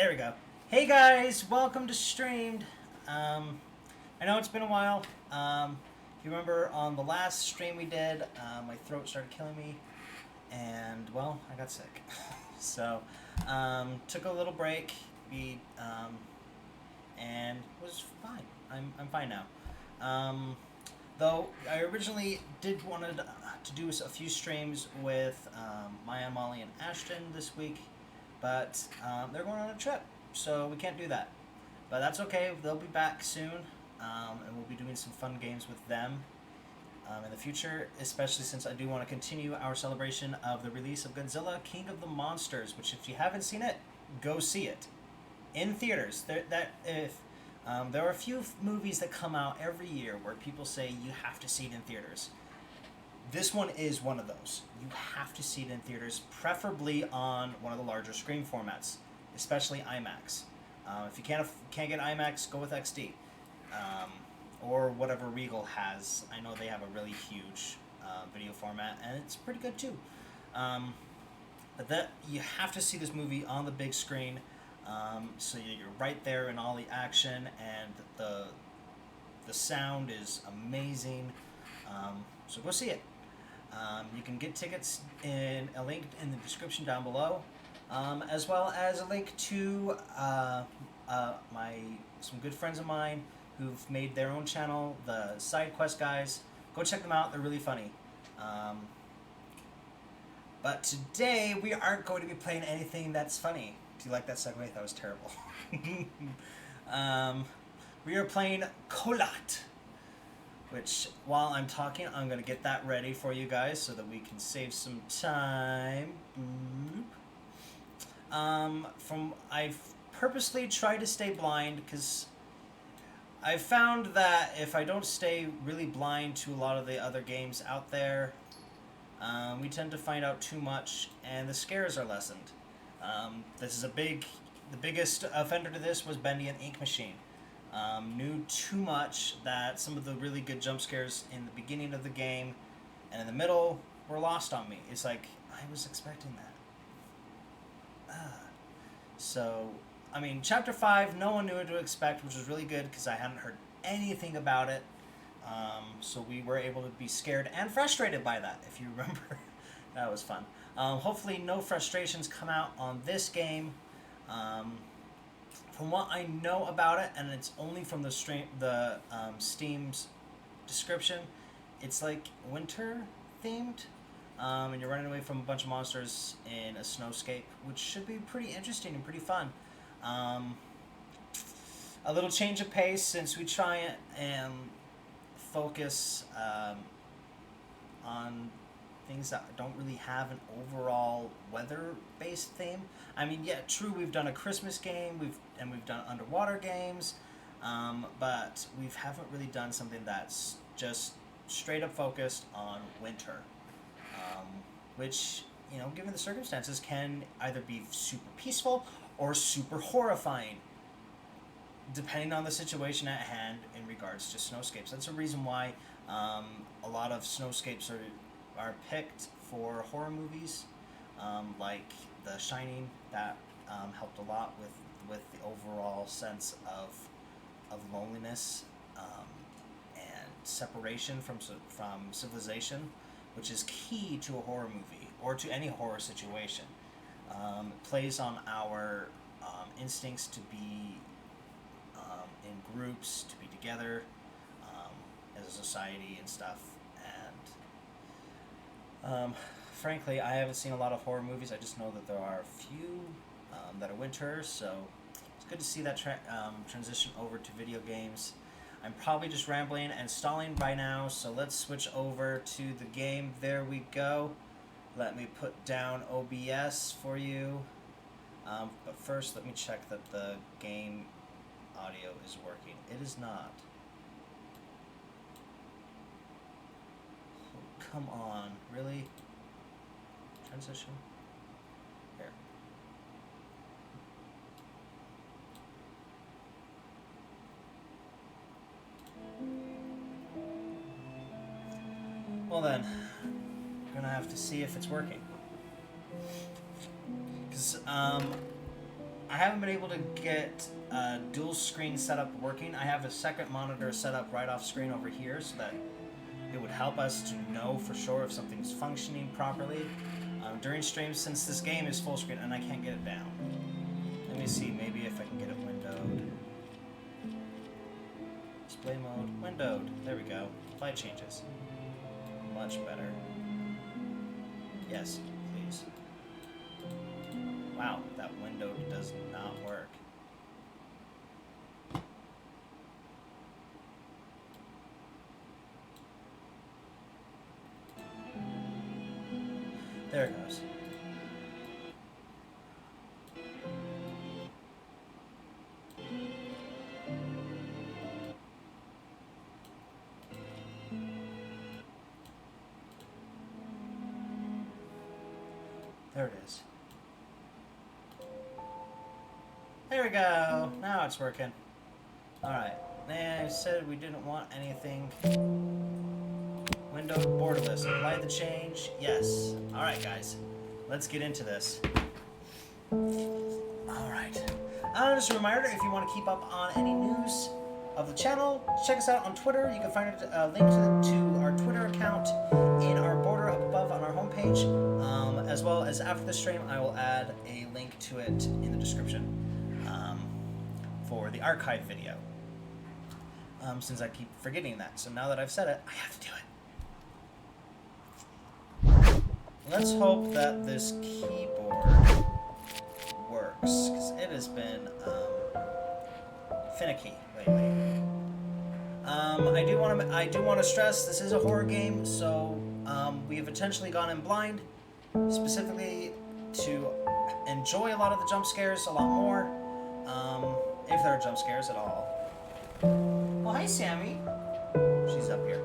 There we go. Hey guys, welcome to Streamed. I know it's been a while. If you remember on the last stream we did, my throat started killing me, and well, I got sick. So, took a little break. And was fine. I'm fine now. Though I originally did wanted to do a few streams with Maya, Molly, and Ashton this week, but they're going on a trip, so we can't do that. But that's okay. They'll be back soon, and we'll be doing some fun games with them in the future, especially since I do want to continue our celebration of the release of Godzilla King of the Monsters, which if you haven't seen it, go see it in theaters. There are a few movies that come out every year where people say you have to see it in theaters. This one is one of those. You have to see it in theaters, preferably on one of the larger screen formats, especially IMAX. If you can't get IMAX, go with XD, or whatever Regal has. I know they have a really huge video format, and it's pretty good too. But that you have to see this movie on the big screen. So you're right there in all the action, and the sound is amazing. So go see it. You can get tickets in a link in the description down below, as well as a link to some good friends of mine who've made their own channel, the Side Quest guys. Go check them out; they're really funny. But today we aren't going to be playing anything that's funny. Do you like that segue? That was terrible. We are playing KHOLAT, which while I'm talking, I'm going to get that ready for you guys so that we can save some time. I've purposely tried to stay blind because I've found that if I don't stay really blind to a lot of the other games out there, we tend to find out too much and the scares are lessened. The biggest offender to this was Bendy and Ink Machine. Knew too much that some of the really good jump scares in the beginning of the game and in the middle were lost on me. It's like, I was expecting that. So, I mean, Chapter 5, no one knew what to expect, which was really good because I hadn't heard anything about it. So we were able to be scared and frustrated by that, if you remember. That was fun. Hopefully no frustrations come out on this game. From what I know about it, and it's only from the Steam's description, it's like winter themed, and you're running away from a bunch of monsters in a snowscape, which should be pretty interesting and pretty fun. A little change of pace since we try and focus on things that don't really have an overall weather-based theme. I mean, yeah, true, we've done a Christmas game, we've done underwater games, but we haven't really done something that's just straight up focused on winter, which, you know, given the circumstances, can either be super peaceful or super horrifying, depending on the situation at hand in regards to snowscapes. That's a reason why a lot of snowscapes are picked for horror movies, like The Shining. That helped a lot with the overall sense of loneliness and separation from civilization, which is key to a horror movie or to any horror situation. It plays on our instincts to be in groups, to be together as a society and stuff. And frankly, I haven't seen a lot of horror movies. I just know that there are a few that are winter, so it's good to see that transition over to video games. I'm probably just rambling and stalling by now, so let's switch over to the game. There we go. Let me put down OBS for you. But first, let me check that the game audio is working. It is not. Oh, come on, really? Transition? Here. Well then, I'm gonna have to see if it's working. Because I haven't been able to get dual screen setup working. I have a second monitor set up right off screen over here so that it would help us to know for sure if something's functioning properly during streams, since this game is full screen and I can't get it down. Let me see, maybe if I can get it windowed. Display mode, windowed. There we go. Light changes. Much better. Yes, please. Wow, that window does not work. There it goes. There it is. There we go. Now it's working. Alright. And I said we didn't want anything. Window borderless. Apply the change. Yes. Alright, guys. Let's get into this. Alright. Just a reminder, if you want to keep up on any news of the channel, check us out on Twitter. You can find a link to our Twitter account in our border up above on our homepage. As well as after the stream, I will add a link to it in the description for the archive video. Since I keep forgetting that. So now that I've said it, I have to do it. Let's hope that this keyboard works, because it has been finicky lately. I do want to stress this is a horror game, so we have intentionally gone in blind, specifically to enjoy a lot of the jump scares a lot more, if there are jump scares at all. Well, hi Sammy. She's up here.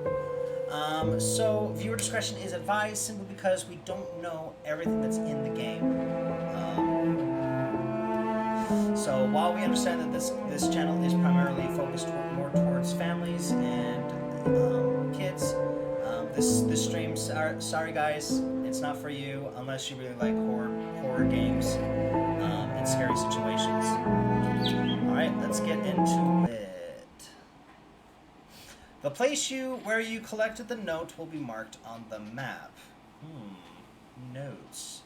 So viewer discretion is advised, simply because we don't know everything that's in the game. So while we understand that this channel is primarily focused more towards families and kids, this stream, sorry guys, it's not for you unless you really like horror games and scary situations. All right, let's get into it. The place where you collected the note will be marked on the map. Notes.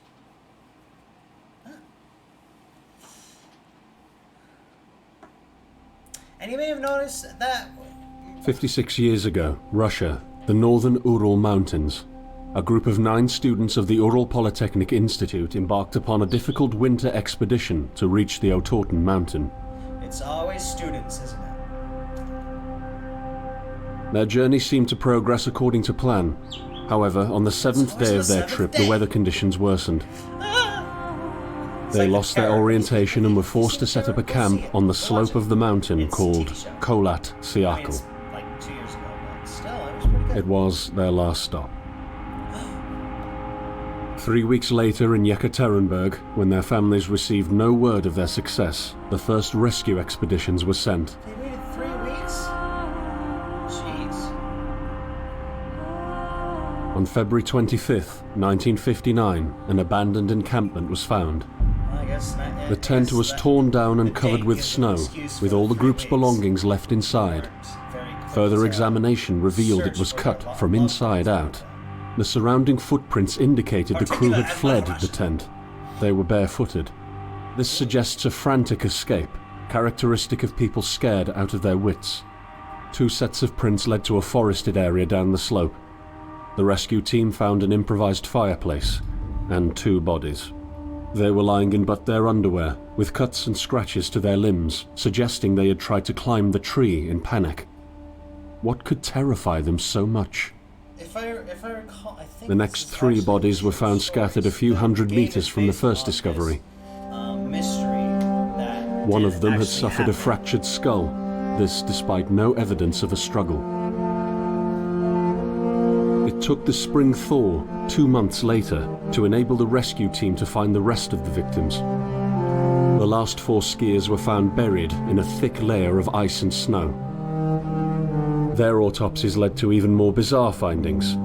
Huh. And you may have noticed that 56 years ago, Russia, the northern Ural Mountains. A group of 9 students of the Ural Polytechnic Institute embarked upon a difficult winter expedition to reach the Otorten mountain. It's always students, isn't it? Their journey seemed to progress according to plan. However, on the 7th day of their trip, the weather conditions worsened. They lost their orientation and were forced to set up a camp on the slope of the mountain called KHOLAT Siakal. Like 2 years ago, but still, it was pretty good. It was their last stop. 3 weeks later in Yekaterinburg, when their families received no word of their success, the first rescue expeditions were sent. They waited 3 weeks? Jeez. On February 25th, 1959, an abandoned encampment was found. Well, I guess The tent was torn down and covered with snow, with all the group's belongings left inside. Further examination revealed it was cut from inside out. The surrounding footprints indicated the crew had fled the tent. They were barefooted. This suggests a frantic escape, characteristic of people scared out of their wits. 2 sets of prints led to a forested area down the slope. The rescue team found an improvised fireplace and 2 bodies. They were lying in but their underwear, with cuts and scratches to their limbs, suggesting they had tried to climb the tree in panic. What could terrify them so much? If I recall, I think The next 3 bodies were found scattered a few hundred meters from the first discovery. One of them had suffered a fractured skull, this despite no evidence of a struggle. It took the spring thaw 2 months later to enable the rescue team to find the rest of the victims. The last 4 skiers were found buried in a thick layer of ice and snow. Their autopsies led to even more bizarre findings.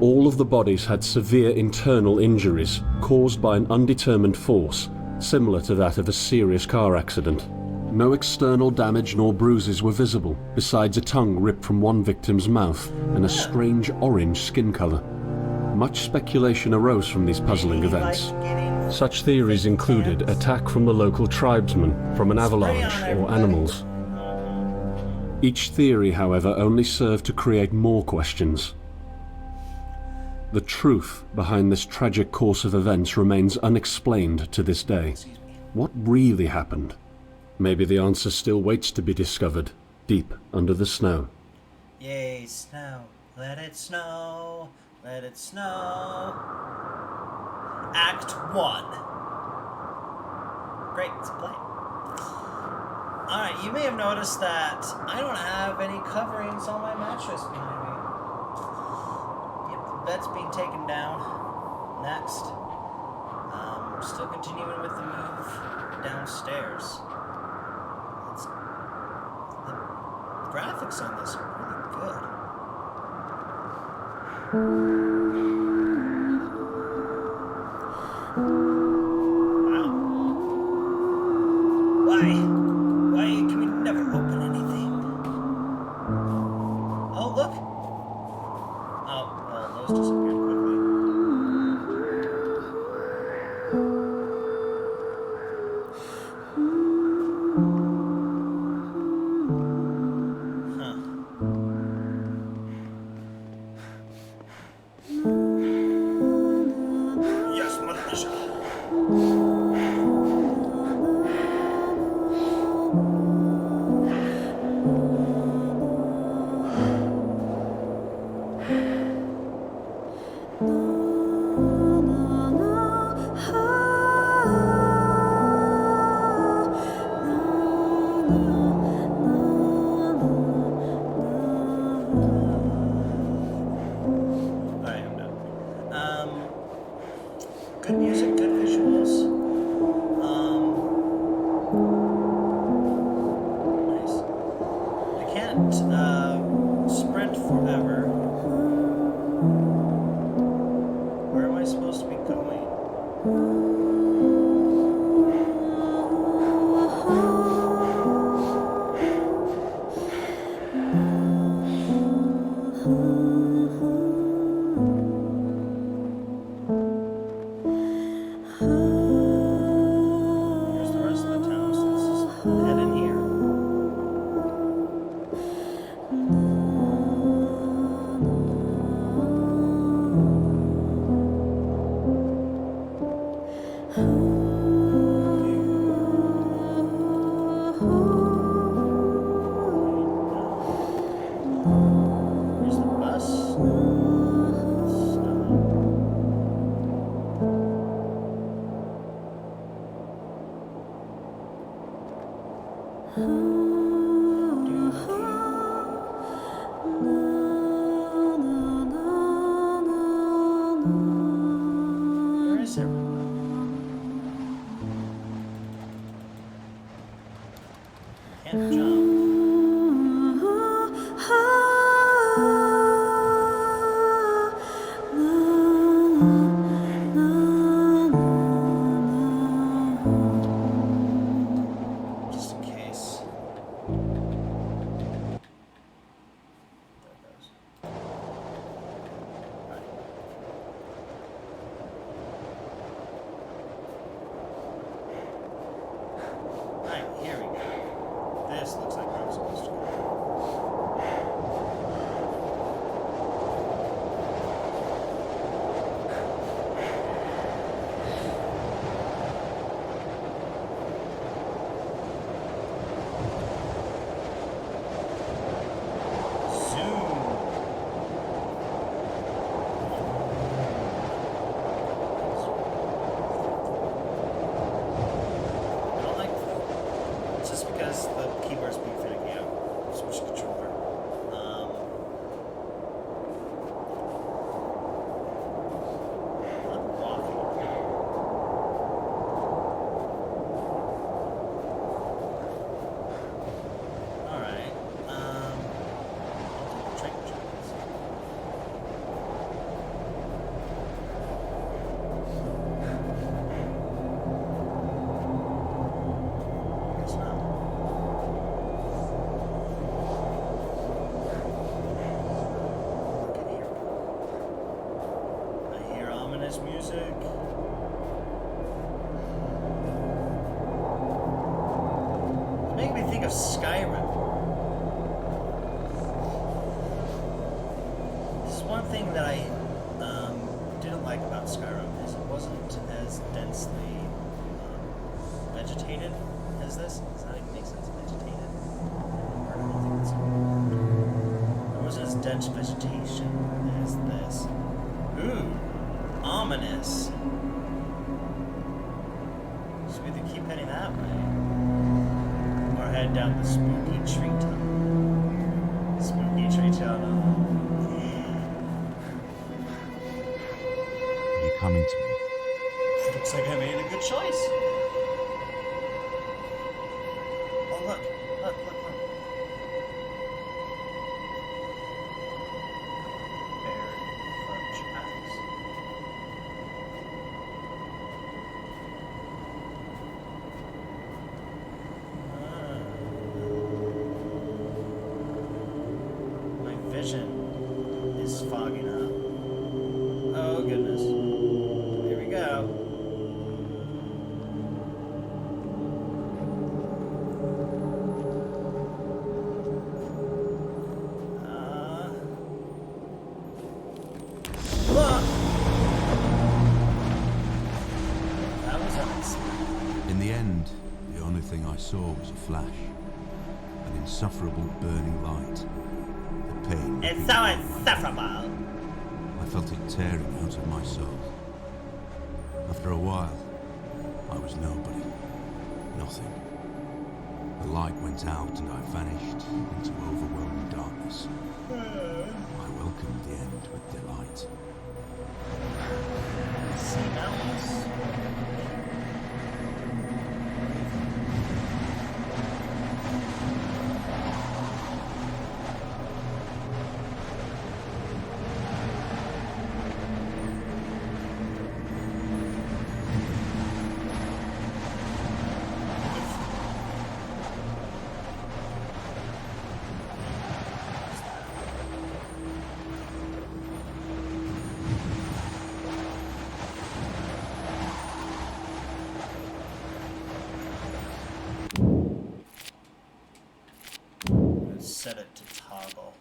All of the bodies had severe internal injuries caused by an undetermined force, similar to that of a serious car accident. No external damage nor bruises were visible, besides a tongue ripped from one victim's mouth and a strange orange skin color. Much speculation arose from these puzzling events. Such theories included attack from the local tribesmen, from an avalanche, or animals. Each theory, however, only served to create more questions. The truth behind this tragic course of events remains unexplained to this day. What really happened? Maybe the answer still waits to be discovered, deep under the snow. Yay, snow. Let it snow. Let it snow. Act 1. Great, let's play. Alright, you may have noticed that I don't have any coverings on my mattress behind me. Yep, the bed's being taken down. Next. Still continuing with the move downstairs. The graphics on this are really good. Wow. Why can we never open anything? Oh, look. Oh, well, those disappeared quickly. Good music, good visuals. Nice. I can't sprint forever. Where am I supposed to be going? Where is everyone? Can't jump. Just in case. There it goes. Right, here we go. This looks like where I'm supposed to go. I don't like it's just because the keyboard's being finicky out. Switch the controller. I'm walking. Alright. I'll take the train chance. this music. It's making me think of Skyrim. This is one thing that I didn't like about Skyrim is it wasn't as densely vegetated as this. Does that even make sense? Vegetated? I don't think that's a word. There wasn't as dense vegetation as this. Ooh, ominous. Should we either keep heading that way or head down the spooky tree tunnel? Spooky tree tunnel. Are you coming to me? Looks like I made a good choice. Oh, look. Look. Buried fudge apples. My vision is fogging up. Oh, goodness. Here we go. Look! That was unexpected. In the end, the only thing I saw was a flash. An insufferable burning light. The pain. It's so insufferable. I felt it tearing out of my soul. After a while, I was nobody. Nothing. The light went out and I vanished into overwhelming darkness. I welcomed the end with delight. Sea mountains. Set it to toggle.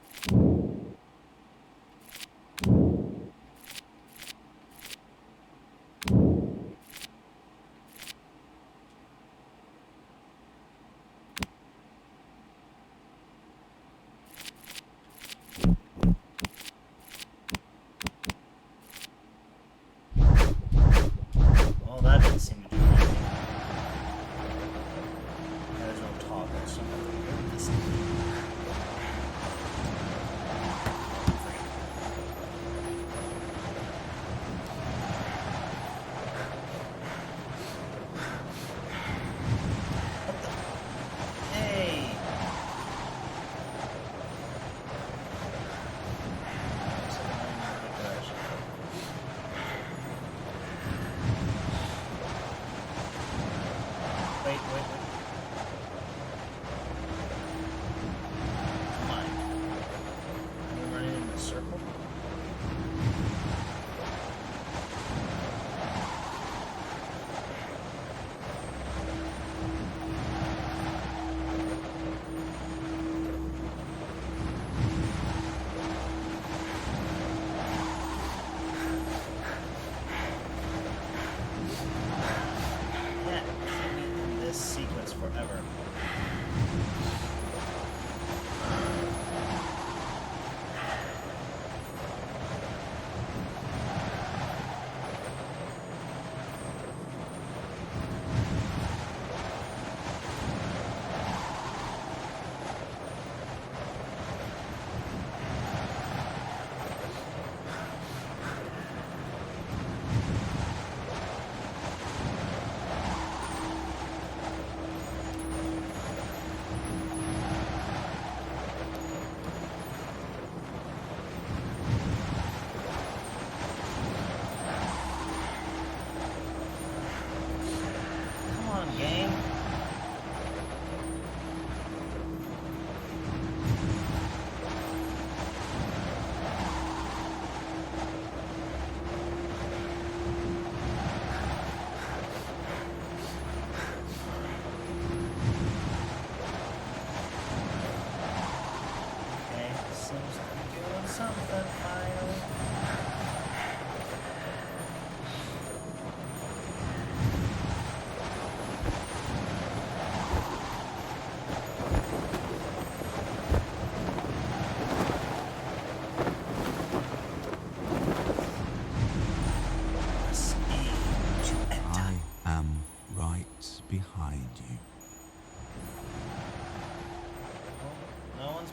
Well, that didn't seem to do anything. There's no toggle, so I'm going to this thing.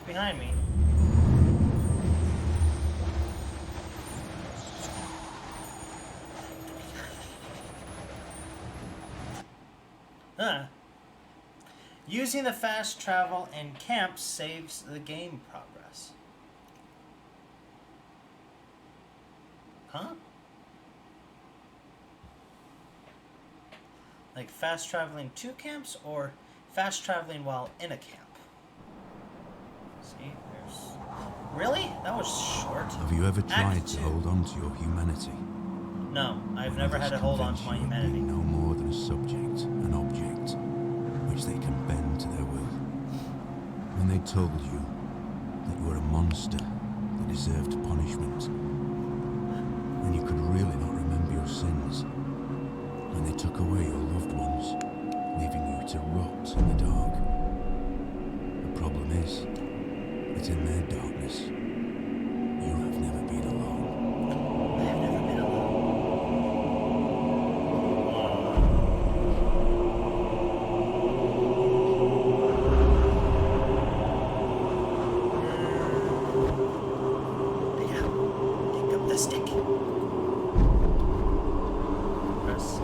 behind me. Huh. Using the fast travel in camp saves the game progress. Huh? Like fast traveling to camps or fast traveling while in a camp? See, there's... Really? That was short. Have you ever tried Act to 2. hold on to your humanity? No, I've When never others had to hold on to convince my you of humanity. being no more than a subject, an object, which they can bend to their will. When they told you that you were a monster that deserved punishment, when you could really not remember your sins, when they took away your loved ones, leaving you to rot in the dark. The problem is that in their darkness, you have never been alone. I have never been alone. Pick up the stick. Press.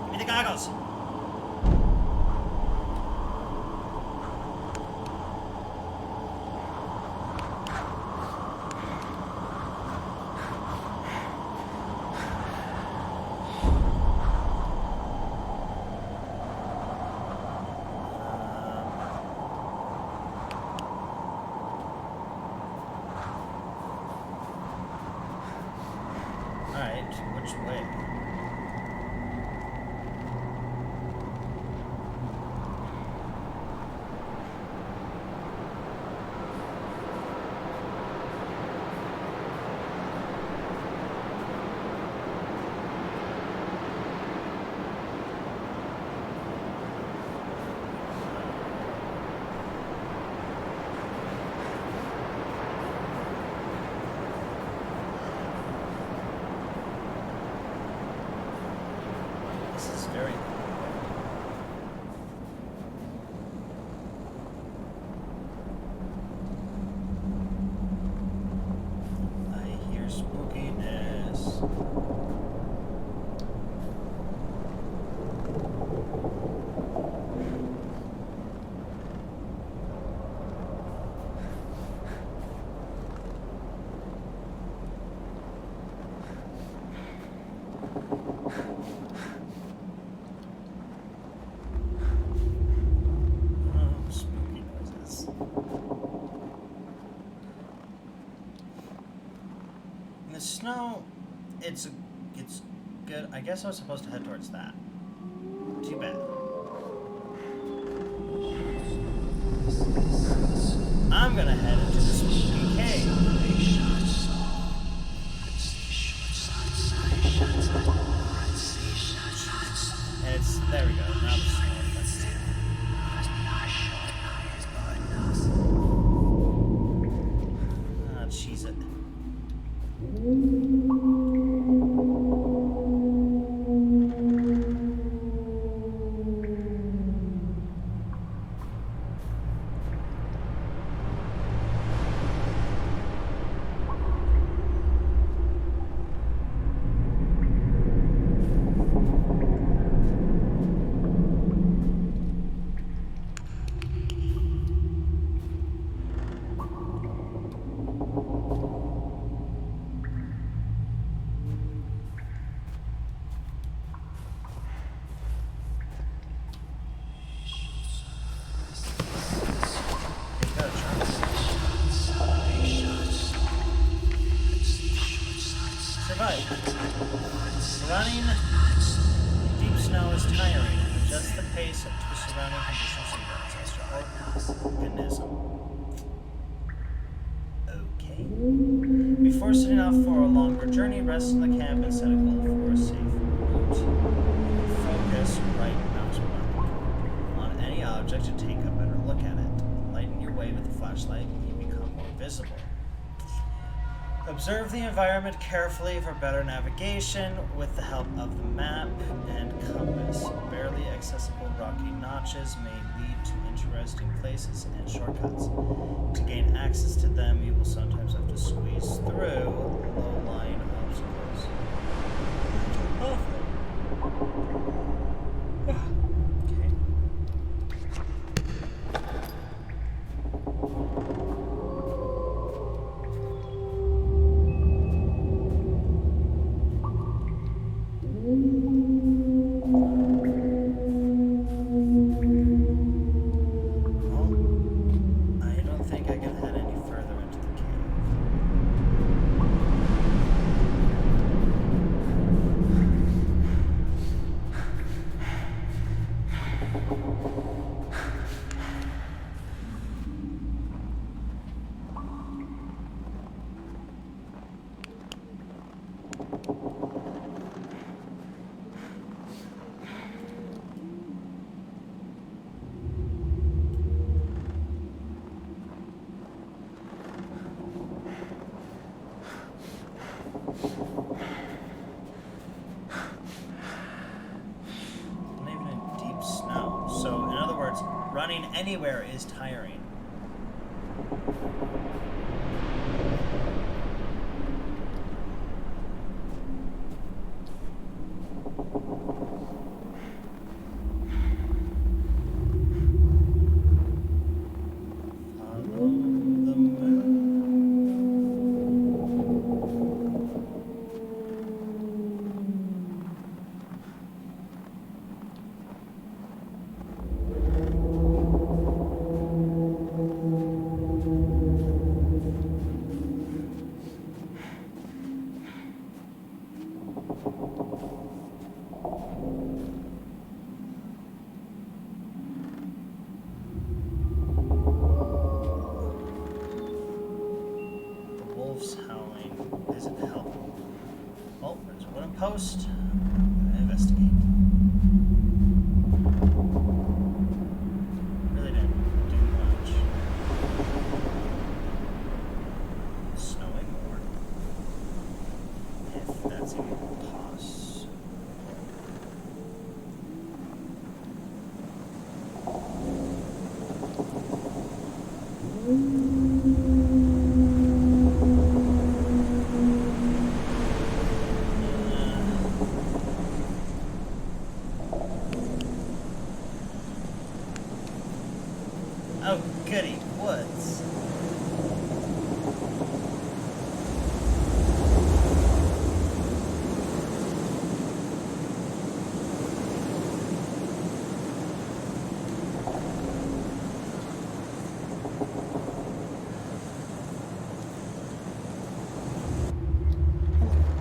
Give me the goggles. Alright, which way? This is very... I hear spookiness. Oh, spooky noises. In the snow, it's good. I guess I was supposed to head towards that. Too bad. I'm gonna head into the spooky cave. And it's there we go. Now the snow. Ah, cheese it. Survive. Running in deep snow is tiring. Adjust the pace to the surrounding conditions and organism. Okay. Before setting off for a longer journey, rest in the camp and set a goal for a safe route. Focus right mouse button on any object to take a better look at it. Lighten your way with the flashlight and you become more visible. Observe the environment carefully for better navigation with the help of the map and compass. Barely accessible rocky notches may lead to interesting places and shortcuts. To gain access to them, you will sometimes have to squeeze through low-lying obstacles. Okay. I don't think I can head any further into the cave. Not even in deep snow. So, in other words, running anywhere is tiring. Follow the moon. The wolves howling isn't helping. Oh, there's a wooden post. I'm gonna investigate. Really didn't do much. Snowing more. If that's even possible. Oh, goody, woods.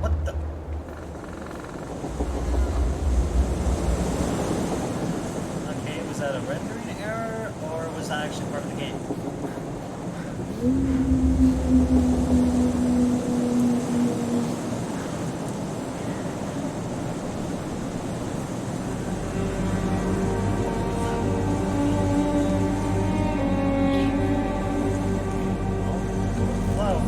What the? Okay, was that a rendering error, or was that actually part of the game? Whoa.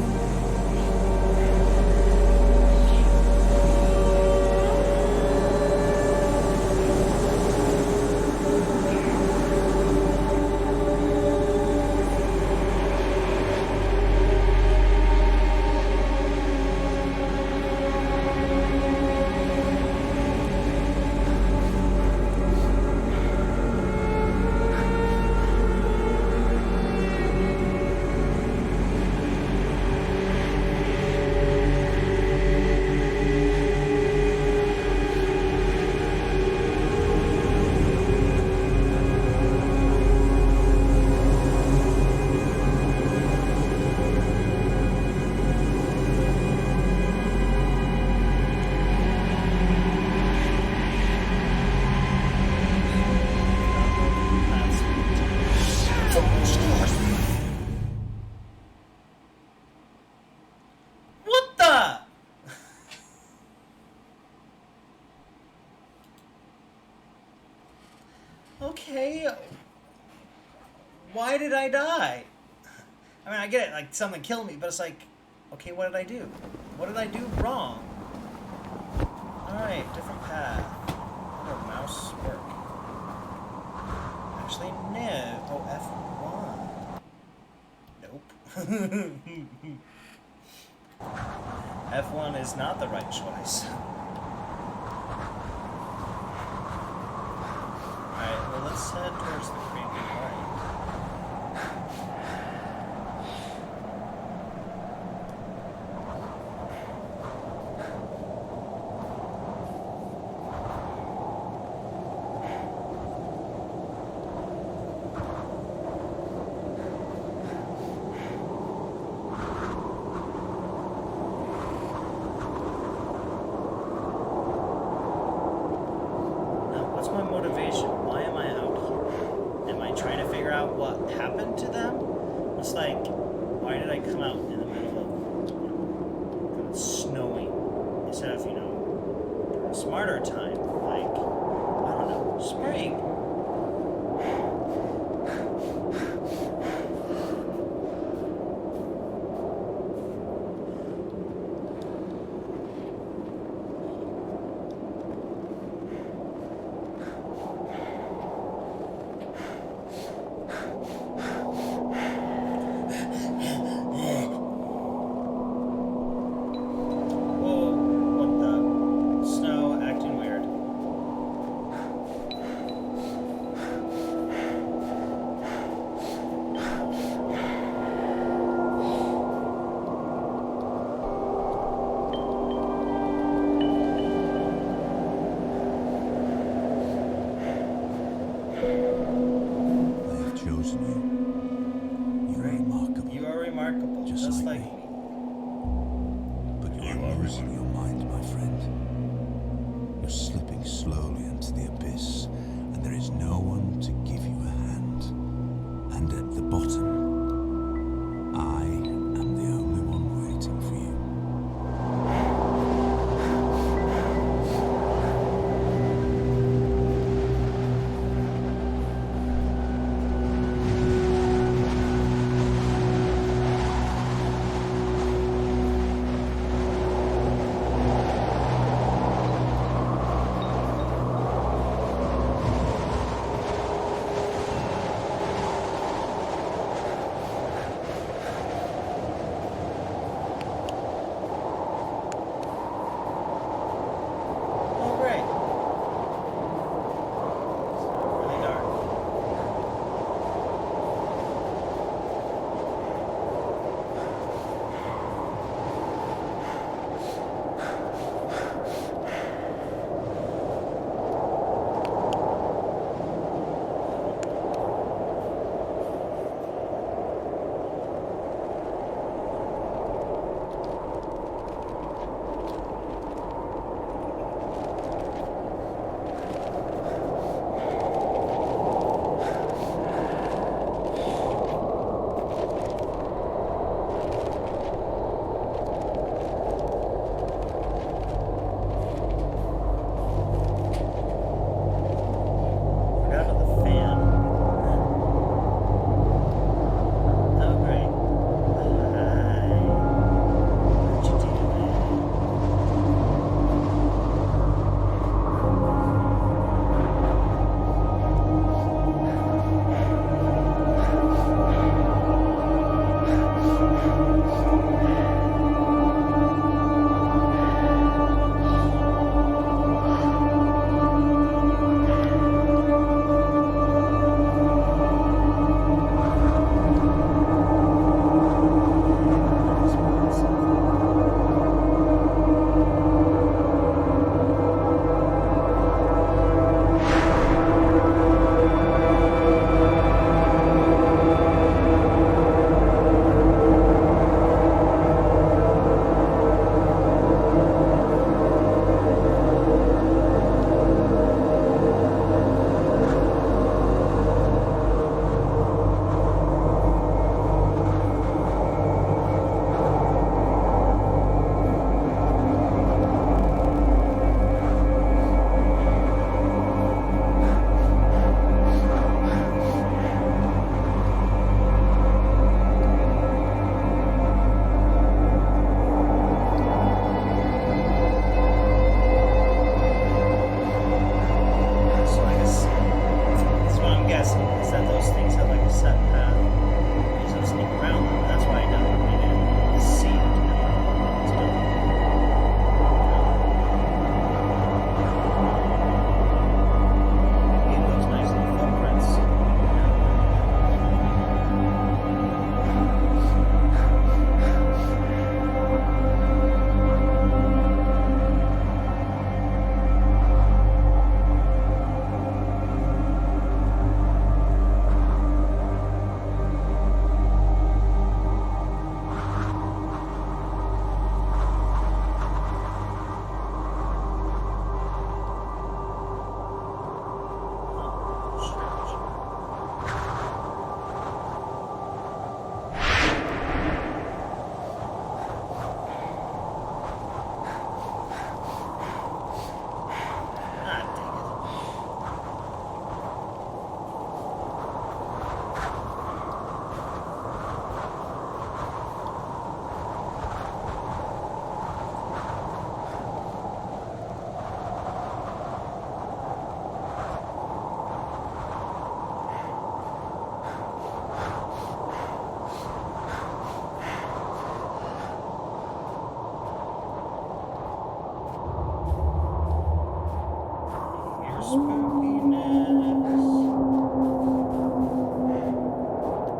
What the? Okay. Why did I die? I mean, I get it, like, something killed me, but it's like, Okay, what did I do? What did I do wrong? Alright, different path. How does mouse work? Actually, no. Oh, F1. Nope. F1 is not the right choice. Alright, well, let's head towards the creepy light. My motivation? Why am I out here? Am I trying to figure out what happened to them? It's like, why did I come out in the middle of, kind of snowing instead of, a smarter time, like, I don't know, spring?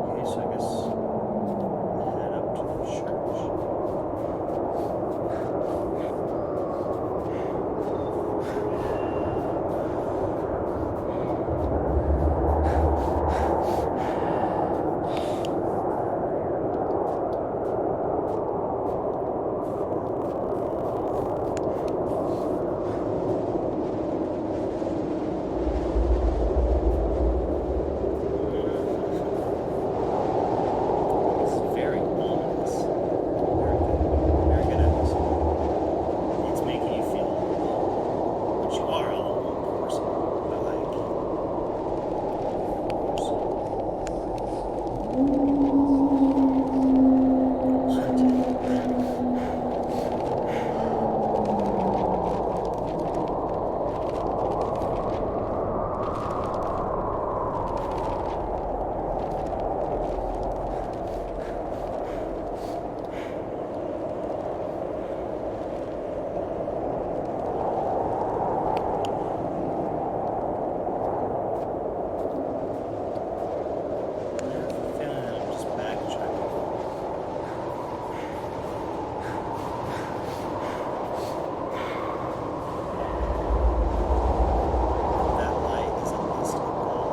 Okay, so I guess head up to the church. It's very ominous. Very good episode. It's making you feel what you are, a little person, but feeling that I'm just backtracking. That light is at least a ball.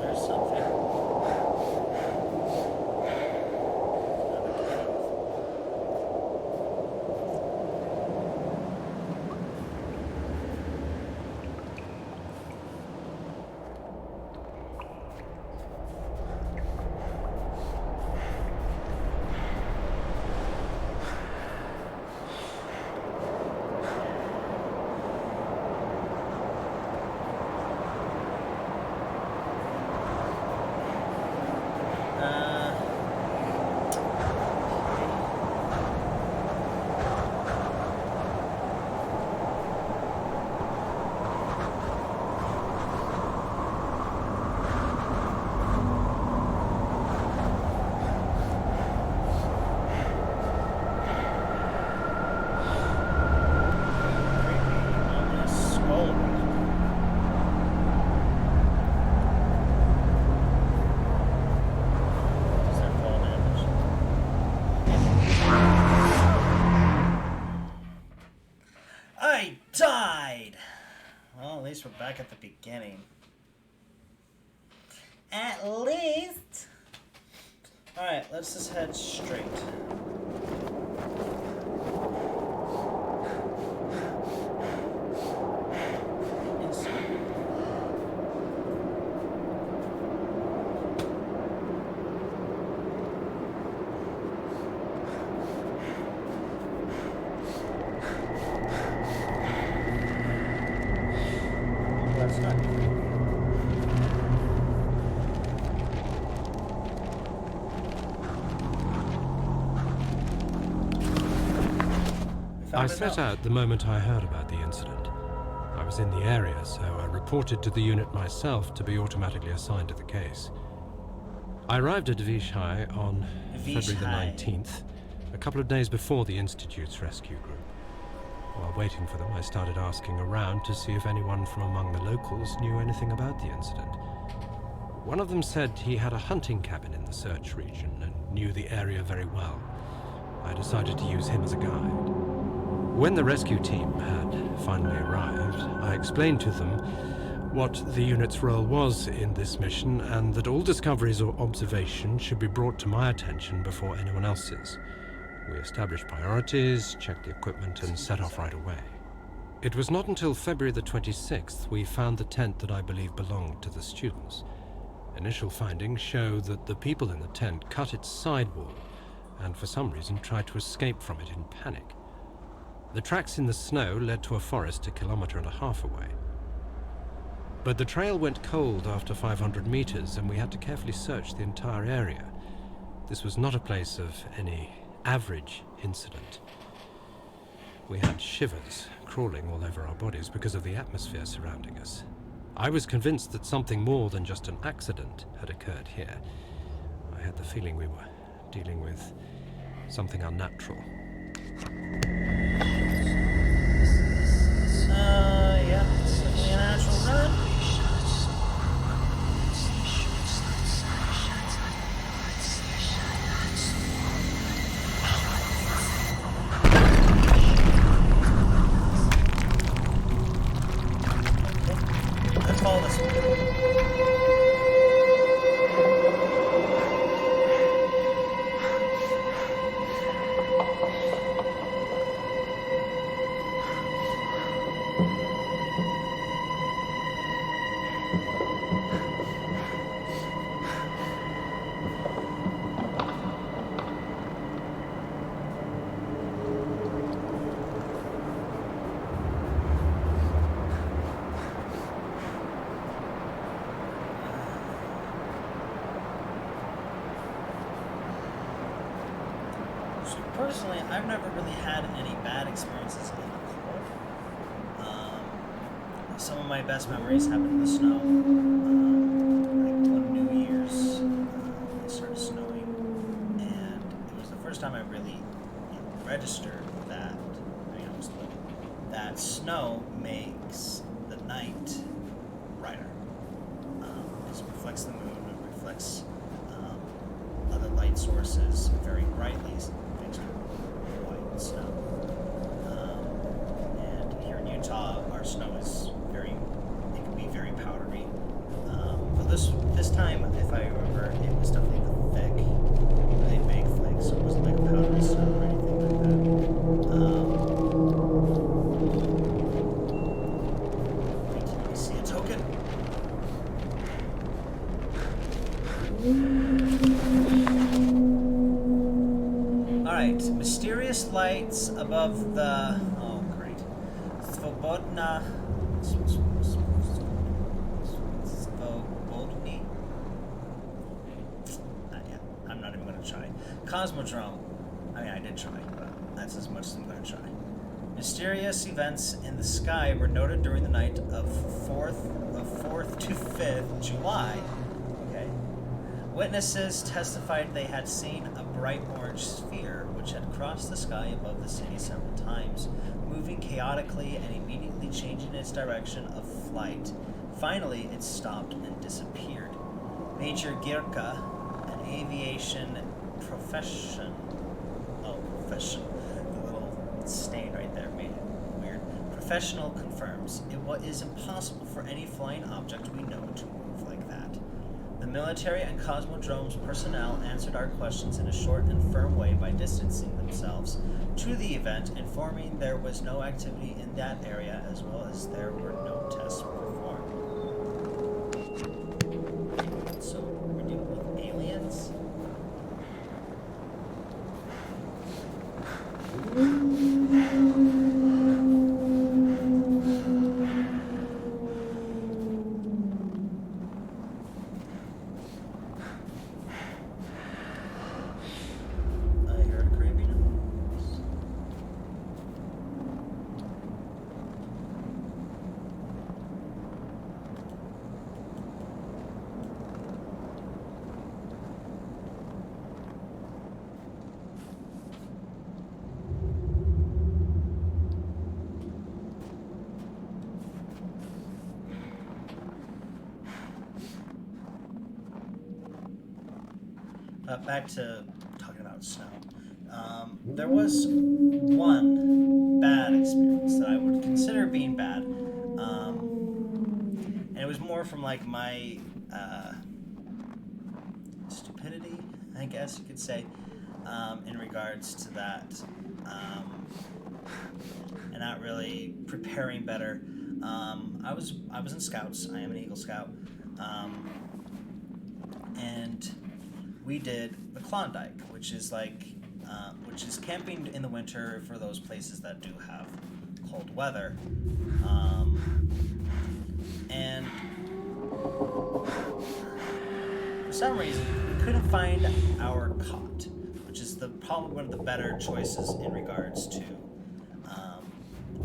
There's something. Another cave. Ominous skull. Does that fall damage? I died! Well, at least we're back at the beginning. At least! Alright, let's just head straight. That's not good. I set out the moment I heard about the incident. I was in the area, so I reported to the unit myself to be automatically assigned to the case. I arrived at Vishai on February the 19th, a couple of days before the Institute's rescue group. While waiting for them, I started asking around to see if anyone from among the locals knew anything about the incident. One of them said he had a hunting cabin in the search region and knew the area very well. I decided to use him as a guide. When the rescue team had finally arrived, I explained to them what the unit's role was in this mission and that all discoveries or observations should be brought to my attention before anyone else's. We established priorities, checked the equipment, and set off right away. It was not until February the 26th we found the tent that I believe belonged to the students. Initial findings show that the people in the tent cut its sidewall and for some reason tried to escape from it in panic. The tracks in the snow led to a forest 1.5 kilometers away. But the trail went cold after 500 meters and we had to carefully search the entire area. This was not a place of any average incident. We had shivers crawling all over our bodies because of the atmosphere surrounding us. I was convinced that something more than just an accident had occurred here. I had the feeling we were dealing with something unnatural. Yeah, it's definitely a natural run. Let's follow this one. Personally, I've never really had any bad experiences in the cold. Some of my best memories happened in the snow. Like one New Year's, it started snowing, and it was the first time I really registered that, that snow makes the night brighter. It reflects the moon, it reflects other light sources very brightly. White snow. And here in Utah, our snow is it can be very powdery. But this time, if I remember, it was definitely the thick, really big flakes, so it wasn't like powdery snow or anything like that. Wait, let me see a token. Alright, mysterious lights above the... Oh, great. Svobodny? I'm not even going to try. Cosmodrome. I mean, I did try, but that's as much as I'm going to try. Mysterious events in the sky were noted during the night of 4th to 5th July. Okay. Witnesses testified they had seen a bright orange sphere which had crossed the sky above the city several times, moving chaotically and immediately changing its direction of flight. Finally, it stopped and disappeared. Major Girka, an aviation profession. The little stain right there made it weird. Professional confirms it is impossible for any flying object we know to move like that. The military and Cosmodrome's personnel answered our questions in a short and firm way by distancing themselves to the event, informing there was no activity in that area as well as there were no tests performed. So we're dealing with aliens? Back to talking about snow. There was one bad experience that I would consider being bad, and it was more from like my stupidity, I guess you could say, in regards to that. and not really preparing better. I was in Scouts. I am an Eagle Scout, and we did the Klondike, which is camping in the winter for those places that do have cold weather, and for some reason we couldn't find our cot, which is probably one of the better choices in regards to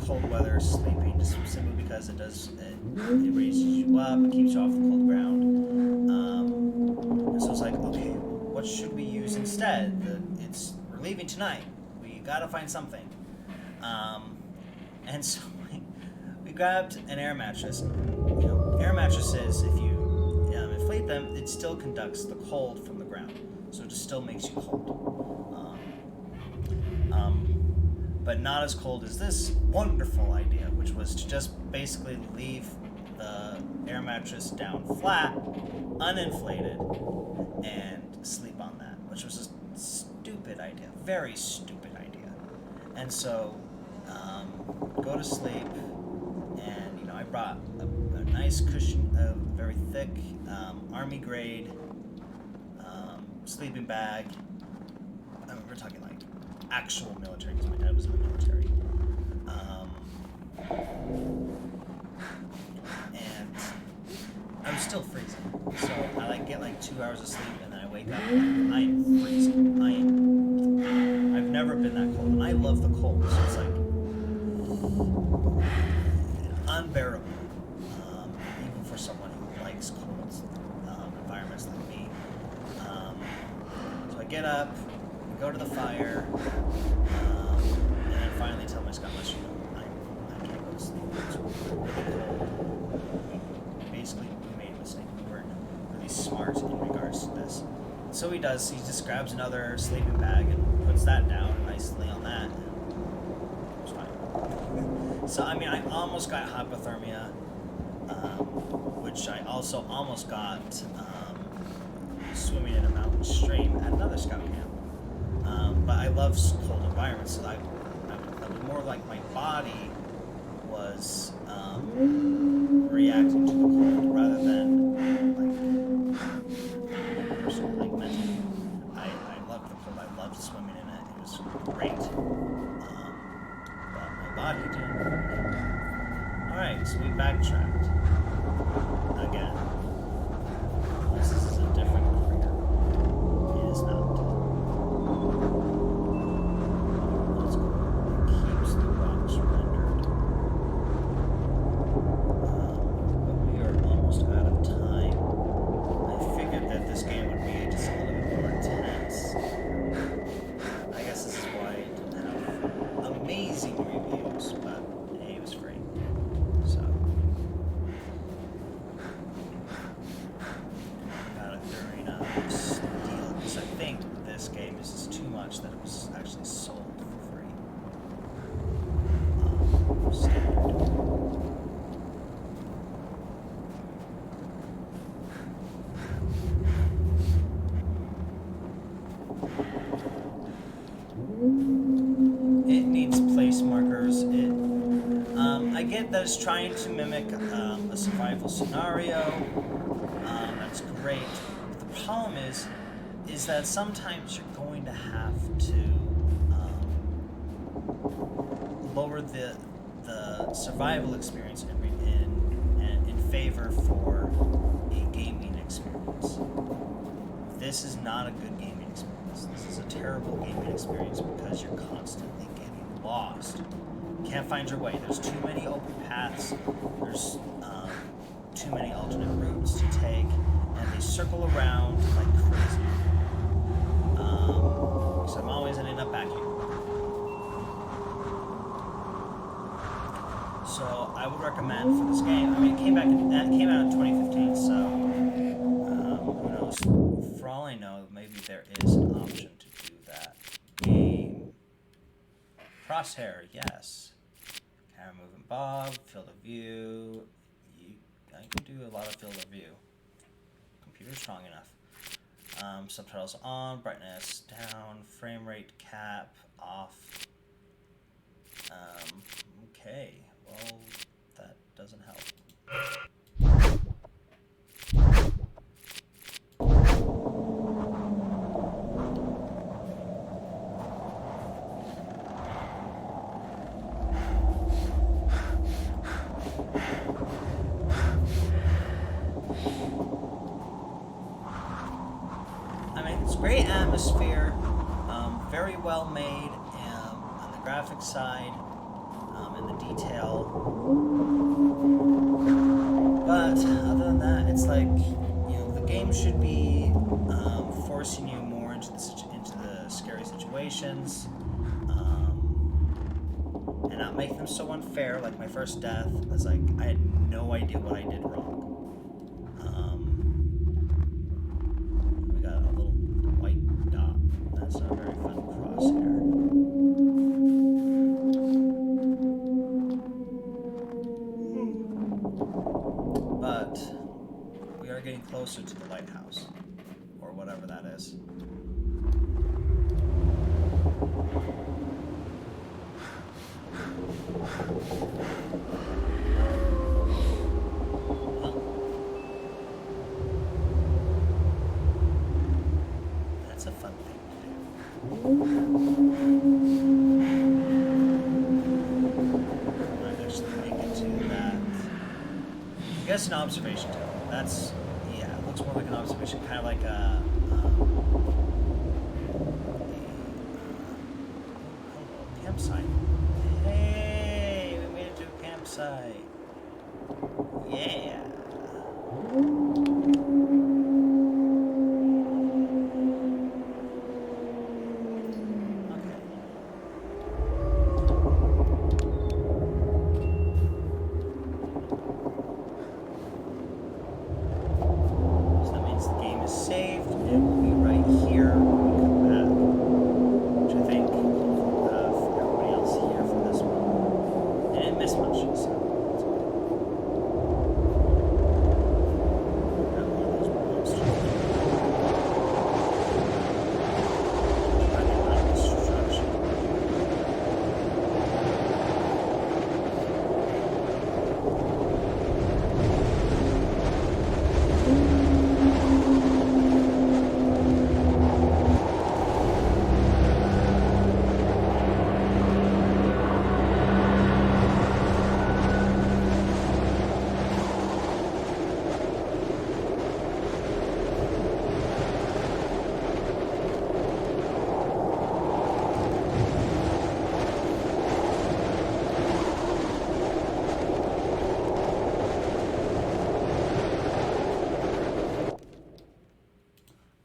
cold weather sleeping, just simply because it raises you up, it keeps you off the cold ground. And so it's like, okay, what should we use instead? We're leaving tonight. We gotta find something. And so we grabbed an air mattress. Air mattresses, if you inflate them, it still conducts the cold from the ground, so it just still makes you cold. But not as cold as this wonderful idea, which was to just basically leave the air mattress down flat, uninflated, and sleep on that, which was a stupid idea, very stupid idea. And so, go to sleep, and I brought a nice cushion, very thick, army grade sleeping bag. I mean, we're talking like actual military, because my dad was in the military. And I was still freezing, so I get 2 hours of sleep, and then I wake up and I'm freezing. I've never been that cold, and I love the cold, so it's unbearable, even for someone who likes cold environments like me. So I get up, we go to the fire, and then finally tell my Scout Master, I can't go to sleep. It's really cold. Basically, we made a mistake. We weren't really smart in regards to this. So he does. He just grabs another sleeping bag and puts that down nicely on that. It's fine. So I almost got hypothermia, which I also almost got swimming in a mountain stream at another scout camp. But I love cold environments, so I was more like my body was reacting to the cold rather than mentally. I loved the cold. I loved swimming in it. It was great. But my body didn't. All right, so we backtracked again. This is a different career. It is not. Let's go. It keeps the rocks rendered. But we are almost out of time. I figured that this game would be just a little bit more intense. I guess this is why it didn't have amazing reviews, but hey, it was free. So gotta during steal, because I think this game is just too much that it was actually sold for free. Standard. It needs place markers. I get that it's trying to mimic a survival scenario. That's great. But the problem is that sometimes you're going to have to lower the survival experience in favor for a gaming experience. This is not a good gaming experience. This is a terrible gaming experience because you're constantly getting lost. You can't find your way. There's too many open paths. There's too many alternate routes to take, and they circle around like crazy. So I'm always ending up back here. So I would recommend for this game. It came out in 2015, so who knows? For all I know, maybe there is an option to do that. Game crosshair, yes. Camera movement, Bob, field of view. I can do a lot of field of view. Computer's strong enough. Subtitles on, brightness down, frame rate cap off. Okay, well, that doesn't help. I mean, it's great atmosphere, very well made on the graphics side, and the detail. But other than that, it's like, the game should be forcing you more into the scary situations, and not make them so unfair. Like my first death was like I had no idea what I did wrong. We got a little white dot. That's not very fun to cross here. But we are getting closer to the lighthouse, or whatever that is. That's a fun thing to do. Might actually make it to that. I guess an observation tower. That's, yeah, it looks more like an observation, kind of like a campsite. Hey, we made it to a campsite. Yeah.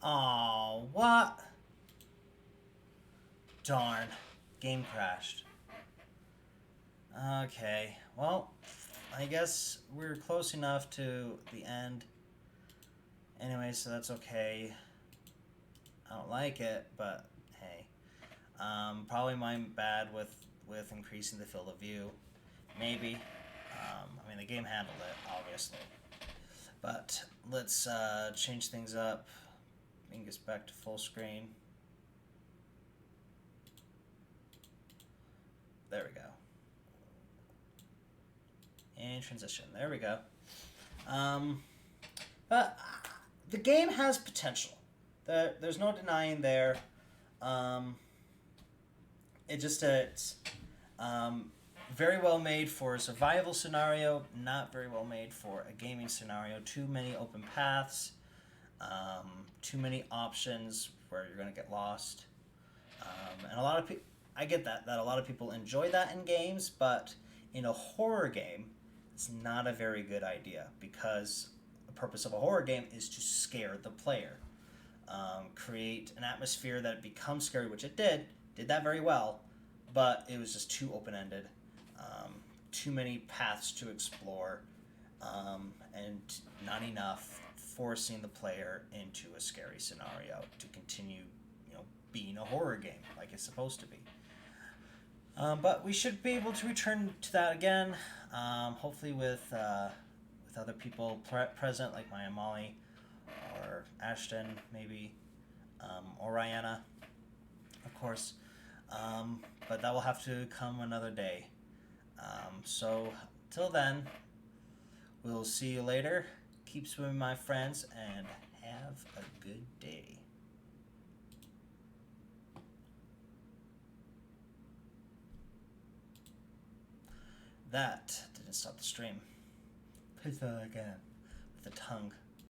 Oh, what? Darn. Game crashed. Okay, well, I guess we're close enough to the end. Anyway, so that's okay. I don't like it, but hey. Probably my bad with increasing the field of view. Maybe. I mean, the game handled it, obviously. But let's change things up. Bring us back to full screen. There we go. And transition. There we go. But the game has potential. There's no denying there. It's very well made for a survival scenario, not very well made for a gaming scenario. Too many open paths, too many options where you're going to get lost. And a lot of people, I get that a lot of people enjoy that in games, but in a horror game, it's not a very good idea, because the purpose of a horror game is to scare the player. Create an atmosphere that becomes scary, which it did that very well, but it was just too open-ended, too many paths to explore, and not enough forcing the player into a scary scenario to continue, being a horror game like it's supposed to be. But we should be able to return to that again, hopefully with other people present, like Maya Molly, or Ashton, maybe, or Rihanna, of course. but that will have to come another day. So till then, we'll see you later. Keep swimming, my friends, and have a good day. That didn't stop the stream. Please try that again with the tongue.